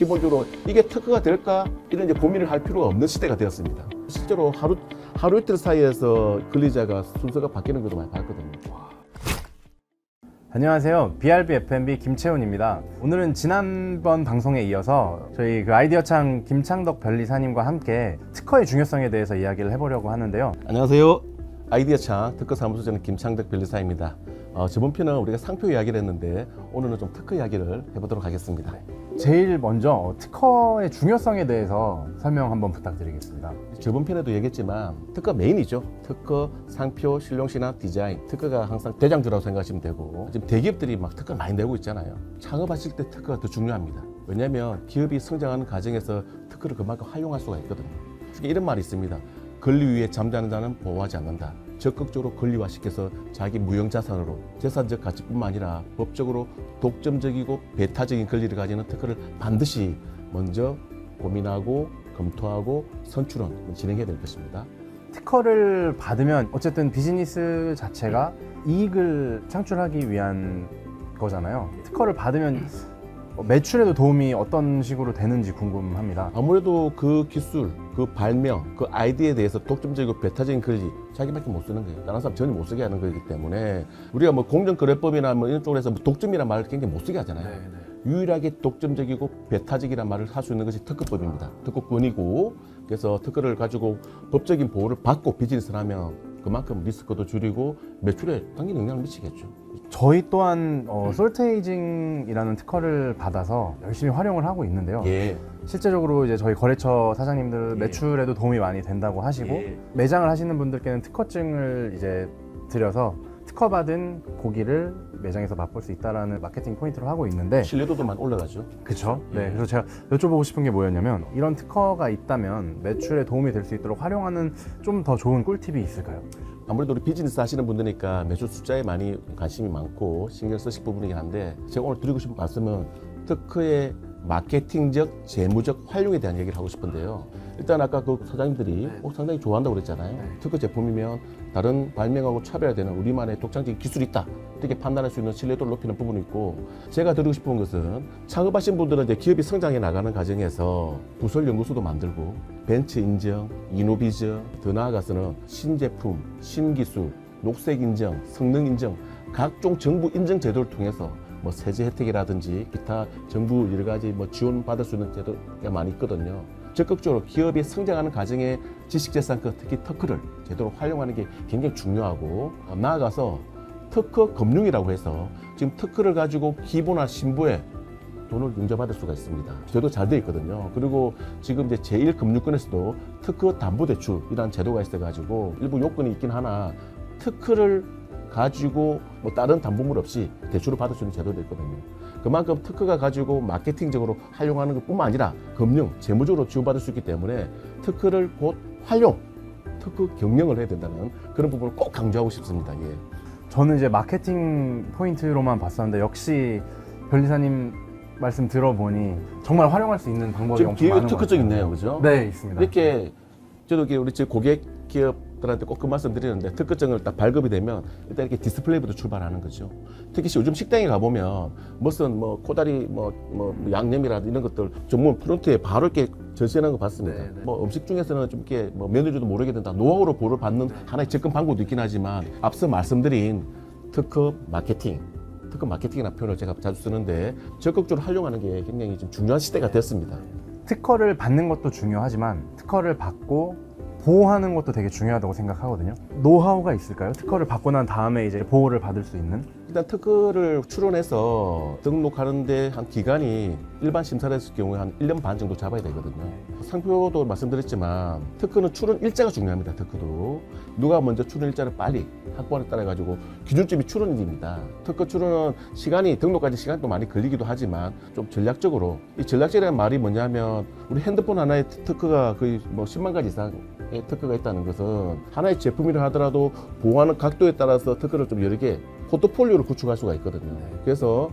기본적으로 이게 특허가 될까 이런 이제 고민을 할 필요가 없는 시대가 되었습니다. 실제로 하루 이틀 사이에서 권리자가 순서가 바뀌는 것도 많이 봤거든요. 안녕하세요. BRB F&B 김채훈입니다. 오늘은 지난번 방송에 이어서 저희 그 아이디어창 김창덕 변리사님과 함께 특허의 중요성에 대해서 이야기를 해보려고 하는데요. 안녕하세요. 아이디어창 특허사무소 저는 김창덕 변리사입니다. 저번 편은 우리가 상표 이야기를 했는데 오늘은 좀 특허 이야기를 해보도록 하겠습니다. 제일 먼저 특허의 중요성에 대해서 설명 한번 부탁드리겠습니다. 저번 편에도 얘기했지만 특허 메인이죠. 특허, 상표, 실용신화, 디자인. 특허가 항상 대장주라고 생각하시면 되고 지금 대기업들이 막 특허 많이 내고 있잖아요. 창업하실 때 특허가 더 중요합니다. 왜냐하면 기업이 성장하는 과정에서 특허를 그만큼 활용할 수가 있거든요. 특히 이런 말이 있습니다. 권리 위에 잠자는 자는 보호하지 않는다. 적극적으로 권리화시켜서 자기 무형자산으로 재산적 가치뿐만 아니라 법적으로 독점적이고 배타적인 권리를 가지는 특허를 반드시 먼저 고민하고 검토하고 선출은 진행해야 될 것입니다. 특허를 받으면 어쨌든 비즈니스 자체가 이익을 창출하기 위한 거잖아요. 특허를 받으면 매출에도 도움이 어떤 식으로 되는지 궁금합니다. 아무래도 그 기술, 그 발명, 그 아이디어에 대해서 독점적이고 배타적인 권리 자기밖에 못 쓰는 거예요. 다른 사람 전혀 못 쓰게 하는 거기 때문에 우리가 뭐 공정거래법이나 뭐 이런 쪽에서 뭐 독점이라는 말을 굉장히 못 쓰게 하잖아요. 유일하게 독점적이고 배타적이라는 말을 할 수 있는 것이 특허법입니다. 특허권이고 그래서 특허를 가지고 법적인 보호를 받고 비즈니스를 하면 그만큼 리스크도 줄이고 매출에 당연히 영향을 미치겠죠. 저희 또한 솔트에이징이라는 특허를 받아서 열심히 활용을 하고 있는데요. 예. 실제적으로 이제 저희 거래처 사장님들 매출에도 도움이 많이 된다고 하시고 매장을 하시는 분들께는 특허증을 이제 드려서 특허받은 고기를 매장에서 맛볼 수 있다라는 마케팅 포인트로 하고 있는데 신뢰도도 많이 올라가죠. 그렇죠. 네, 그래서 제가 여쭤보고 싶은 게 뭐였냐면 이런 특허가 있다면 매출에 도움이 될 수 있도록 활용하는 좀 더 좋은 꿀팁이 있을까요? 아무래도 우리 비즈니스 하시는 분들이니까 매출 숫자에 많이 관심이 많고 신경 쓰실 부분이긴 한데 제가 오늘 드리고 싶은 말씀은 특허의 마케팅적, 재무적 활용에 대한 얘기를 하고 싶은데요. 일단 아까 그 사장님들이 상당히 좋아한다고 그랬잖아요. 특허 제품이면 다른 발명하고 차별화되는 우리만의 독창적인 기술이 있다. 이렇게 판단할 수 있는 신뢰도를 높이는 부분이 있고 제가 드리고 싶은 것은 창업하신 분들은 이제 기업이 성장해 나가는 과정에서 부설 연구소도 만들고 벤처 인정, 이노비전, 더 나아가서는 신제품, 신기술, 녹색 인정, 성능 인정, 각종 정부 인정 제도를 통해서 뭐 세제 혜택이라든지 기타 정부 여러 가지 뭐 지원 받을 수 있는 제도가 많이 있거든요. 적극적으로 기업이 성장하는 과정에 지식재산권, 특히 특허를 제대로 활용하는 게 굉장히 중요하고 나아가서 특허 금융이라고 해서 지금 특허를 가지고 기부나 신부에 돈을 융자받을 수가 있습니다. 제도 잘 되어 있거든요. 그리고 지금 이제 제1금융권에서도 특허 담보대출이라는 제도가 있어가지고 일부 요건이 있긴 하나 특허를 가지고 뭐 다른 담보물 없이 대출을 받을 수 있는 제도도 있거든요. 그만큼 특허가 가지고 마케팅적으로 활용하는 것뿐만 아니라 금융, 재무적으로 지원받을 수 있기 때문에 특허를 곧 활용, 특허 경영을 해야 된다는 그런 부분을 꼭 강조하고 싶습니다. 예. 저는 이제 마케팅 포인트로만 봤었는데 역시 변리사님 말씀 들어보니 정말 활용할 수 있는 방법이 지금 엄청 뒤에 많은 특허증 것 같아요. 있네요, 그죠? 네, 있습니다. 이렇게 저도 우리 고객 기업들한테 꼭 그 말씀 드리는데 특허증을 딱 발급이 되면 일단 이렇게 디스플레이부터 출발하는 거죠. 특히 요즘 식당에 가보면 무슨 뭐 코다리 뭐 양념이라든지 이런 것들 전문 프론트에 바로 이렇게 전시하는 거 봤습니다. 뭐 음식 중에서는 좀 이렇게 뭐 며느리도 모르게 된다 노하우로 보호를 받는 하나의 접근 방법도 있긴 하지만 앞서 말씀드린 특허 마케팅이라는 표현을 제가 자주 쓰는데 적극적으로 활용하는 게 굉장히 좀 중요한 시대가 됐습니다. 특허를 받는 것도 중요하지만 특허를 받고 보호하는 것도 되게 중요하다고 생각하거든요. 노하우가 있을까요? 특허를 받고 난 다음에 이제 보호를 받을 수 있는? 일단 특허를 출원해서 등록하는데 한 기간이 일반 심사를 했을 경우에 한 1년 반 정도 잡아야 되거든요. 상표도 말씀드렸지만 특허는 출원 일자가 중요합니다. 특허도 누가 먼저 출원 일자를 빨리 확보하에 따라 가지고 기준점이 출원일입니다. 특허 출원은 시간이 등록까지 시간도 많이 걸리기도 하지만 좀 전략적으로 이 전략적이라는 말이 뭐냐면 우리 핸드폰 하나의 특허가 거의 뭐 10만 가지 이상의 특허가 있다는 것은 하나의 제품이라 하더라도 보호하는 각도에 따라서 특허를 좀 여러 개 포트폴리오를 구축할 수가 있거든요. 그래서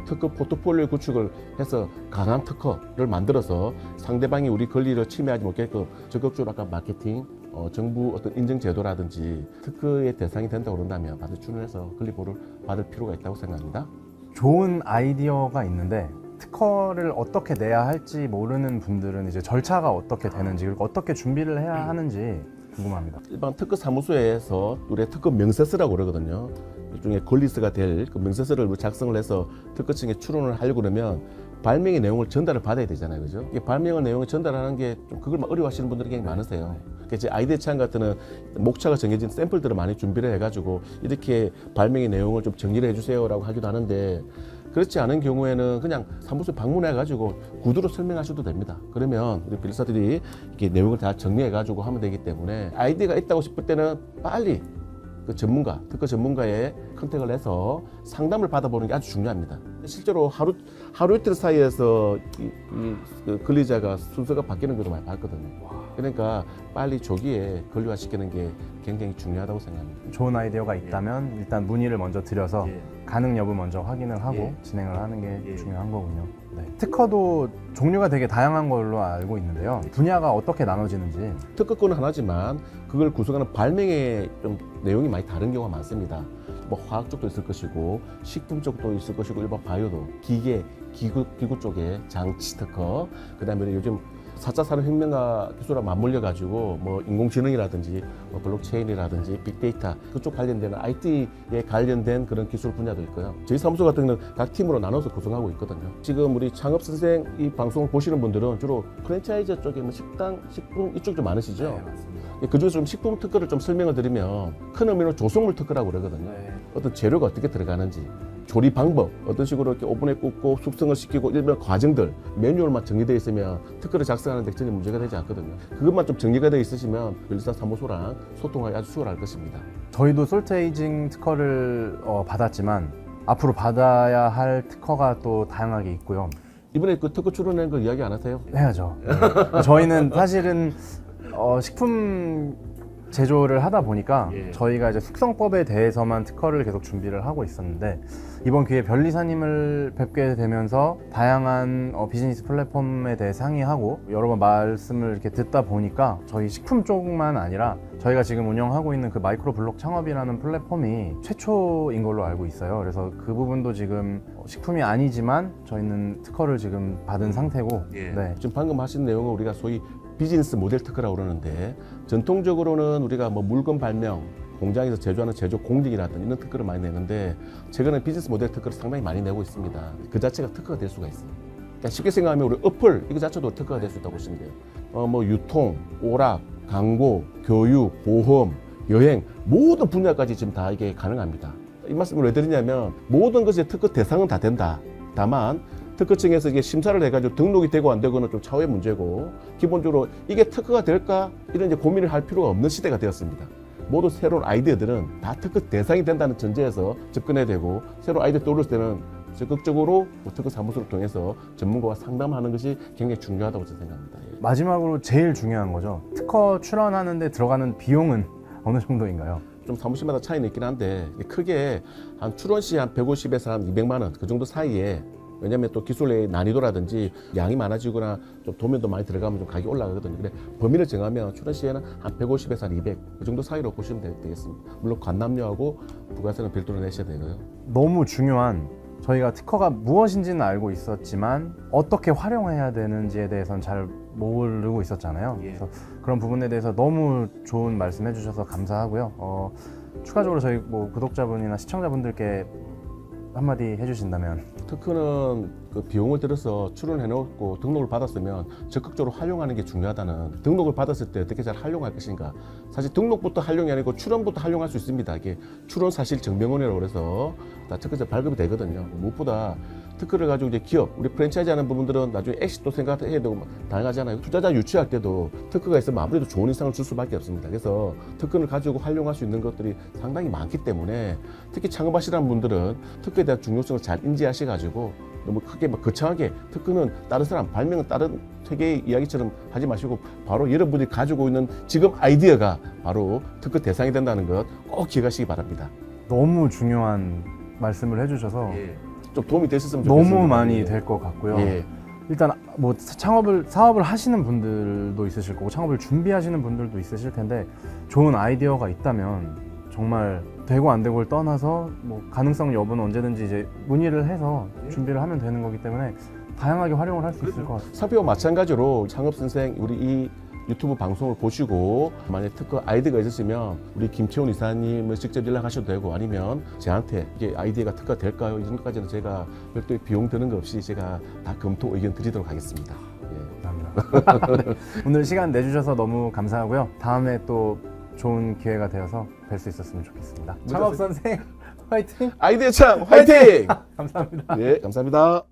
특허 포트폴리오 구축을 해서 강한 특허를 만들어서 상대방이 우리 권리를 침해하지 못게끔 적극적으로 아까 마케팅, 정부 어떤 인증 제도라든지 특허의 대상이 된다고 그런다면 반드시 출연해서 권리 보호를 받을 필요가 있다고 생각합니다. 좋은 아이디어가 있는데 특허를 어떻게 내야 할지 모르는 분들은 이제 절차가 어떻게 되는지 그리고 어떻게 준비를 해야 하는지 궁금합니다. 일반 특허 사무소에서 우리 특허 명세서라고 그러거든요. 일종의 권리서가 될 그 명세서를 작성을 해서 특허청에 출원을 하려고 그러면 발명의 내용을 전달을 받아야 되잖아요, 그죠? 이게 발명의 내용을 전달하는 게 좀 그걸 막 어려워하시는 분들이 굉장히 많으세요. 그래서 이제 아이디어 창 같은 목차가 정해진 샘플들을 많이 준비를 해가지고 이렇게 발명의 내용을 좀 정리를 해주세요라고 하기도 하는데 그렇지 않은 경우에는 그냥 사무소에 방문해가지고 구두로 설명하셔도 됩니다. 그러면 우리 변리사들이 이렇게 내용을 다 정리해가지고 하면 되기 때문에 아이디어가 있다고 싶을 때는 빨리 그 전문가, 특허 전문가의 컨택을 해서 상담을 받아보는 게 아주 중요합니다. 실제로 하루 이틀 사이에서 그 권리자가 순서가 바뀌는 것도 많이 봤거든요. 그러니까 빨리 조기에 권리화시키는 게 굉장히 중요하다고 생각합니다. 좋은 아이디어가 있다면 일단 문의를 먼저 드려서 가능 여부 먼저 확인을 하고 진행을 하는 게 중요한 거군요. 네. 특허도 종류가 되게 다양한 걸로 알고 있는데요. 분야가 어떻게 나눠지는지. 특허권은 하나지만 그걸 구성하는 발명의 좀 내용이 많이 다른 경우가 많습니다. 뭐 화학 쪽도 있을 것이고 식품 쪽도 있을 것이고 일반 바이오도 기계, 기구 쪽에 장치 특허, 그다음에 요즘 4차 산업혁명과 기술과 맞물려 가지고 뭐 인공지능이라든지 뭐 블록체인이라든지 빅데이터 그쪽 관련된 IT에 관련된 그런 기술 분야도 있고요. 저희 사무소 같은 경우는 각 팀으로 나눠서 구성하고 있거든요. 지금 우리 창업 선생 이 방송을 보시는 분들은 주로 프랜차이즈 쪽에 뭐 식당, 식품 이쪽 좀 많으시죠? 네, 맞습니다. 그중에서 좀 식품 특허를 좀 설명을 드리면 큰 의미로 조성물 특허라고 그러거든요. 어떤 재료가 어떻게 들어가는지, 조리 방법, 어떤 식으로 이렇게 오븐에 굽고 숙성을 시키고 일반 과정들, 매뉴얼만 정리되어 있으면 특허를 작성하는 데 전혀 문제가 되지 않거든요. 그것만 좀 정리가 되어 있으시면 변리사 사무소랑 소통하기 아주 수월할 것입니다. 저희도 솔트에이징 특허를 받았지만 앞으로 받아야 할 특허가 또 다양하게 있고요. 이번에 그 특허 출원한 거 이야기 안 하세요? 해야죠. 네. 저희는 사실은 식품 제조를 하다 보니까 저희가 이제 숙성법에 대해서만 특허를 계속 준비를 하고 있었는데 이번 기회에 변리사님을 뵙게 되면서 다양한 비즈니스 플랫폼에 대해 상의하고 여러 번 말씀을 이렇게 듣다 보니까 저희 식품 쪽만 아니라 저희가 지금 운영하고 있는 그 마이크로 블록 창업이라는 플랫폼이 최초인 걸로 알고 있어요. 그래서 그 부분도 지금 식품이 아니지만 저희는 특허를 지금 받은 상태고 네. 지금 방금 하신 내용은 우리가 소위 비즈니스 모델 특허라고 그러는데 전통적으로는 우리가 뭐 물건 발명, 공장에서 제조하는 제조 공정이라든지 이런 특허를 많이 내는데 최근에 비즈니스 모델 특허를 상당히 많이 내고 있습니다. 그 자체가 특허가 될 수가 있어요. 그러니까 쉽게 생각하면 우리 어플 이거 자체도 특허가 될 수 있다고 보시면 돼요. 뭐 유통, 오락, 광고, 교육, 보험, 여행 모든 분야까지 지금 다 이게 가능합니다. 이 말씀을 왜 드리냐면 모든 것이 특허 대상은 다 된다. 다만 특허청에서 이게 심사를 해가지고 등록이 되고 안 되고는 좀 차후의 문제고 기본적으로 이게 특허가 될까 이런 이제 고민을 할 필요가 없는 시대가 되었습니다. 모든 새로운 아이디어들은 다 특허 대상이 된다는 전제에서 접근해야 되고 새로운 아이디어 떠오를 때는 적극적으로 특허 사무소를 통해서 전문가와 상담하는 것이 굉장히 중요하다고 저는 생각합니다. 마지막으로 제일 중요한 거죠. 특허 출원하는데 들어가는 비용은 어느 정도인가요? 좀 사무실마다 차이는 있긴 한데 크게 한 출원 시 한 150에서 한 200만 원 그 정도 사이에 왜냐하면 또 기술의 난이도라든지 양이 많아지거나 좀 도면도 많이 들어가면 좀 가격이 올라가거든요. 근데 범위를 정하면 출원 시에는 한 150에서 한 200 그 정도 사이로 보시면 되겠습니다. 물론 관람료하고 부가세는 별도로 내셔야 되고요. 너무 중요한 저희가 특허가 무엇인지는 알고 있었지만 어떻게 활용해야 되는지에 대해서는 잘 모르고 있었잖아요. 그래서 그런 부분에 대해서 너무 좋은 말씀 해주셔서 감사하고요. 추가적으로 저희 뭐 구독자분이나 시청자분들께 한마디 해주신다면. 특허는 그 비용을 들여서 출원해놓고 등록을 받았으면 적극적으로 활용하는 게 중요하다는, 등록을 받았을 때 어떻게 잘 활용할 것인가. 사실 등록부터 활용이 아니고 출원부터 활용할 수 있습니다. 이게 출원 사실 증명원이라고 해서 다 특허자 발급이 되거든요. 무엇보다 특허를 가지고 이제 기업, 우리 프랜차이즈 하는 부분들은 나중에 엑시트도 생각해야 되고 다양하잖아요. 투자자 유치할 때도 특허가 있으면 아무래도 좋은 인상을 줄 수밖에 없습니다. 그래서 특허를 가지고 활용할 수 있는 것들이 상당히 많기 때문에 특히 창업하시는 분들은 특허에 대한 중요성을 잘 인지하셔가지고 너무 크게 막 거창하게 특허는 다른 사람, 발명은 다른 세계의 이야기처럼 하지 마시고 바로 여러분이 가지고 있는 지금 아이디어가 바로 특허 대상이 된다는 것 꼭 기억하시기 바랍니다. 너무 중요한 말씀을 해주셔서 좀 도움이 되셨으면 좋겠습니다. 너무 많이 될 것 같고요. 일단 뭐 사업을 하시는 분들도 있으실 거고 창업을 준비하시는 분들도 있으실 텐데 좋은 아이디어가 있다면 정말 되고 안 되고를 떠나서 뭐 가능성 여부는 언제든지 이제 문의를 해서 준비를 하면 되는 거기 때문에 다양하게 활용을 할 수 있을 것 같아요. 상표와 마찬가지로 창업 선생 우리 이 유튜브 방송을 보시고 만약 특허 아이디어가 있으시면 우리 김채훈 이사님을 직접 연락하셔도 되고 아니면 저한테 이게 아이디어가 특허 될까요? 이 정도까지는 제가 별도의 비용 드는 거 없이 제가 다 검토 의견 드리도록 하겠습니다. 예. 감사합니다. 네, 오늘 시간 내주셔서 너무 감사하고요. 다음에 또 좋은 기회가 되어서 뵐 수 있었으면 좋겠습니다. 창업 선생 화이팅! 아이디어 창 화이팅! 감사합니다. 네, 감사합니다.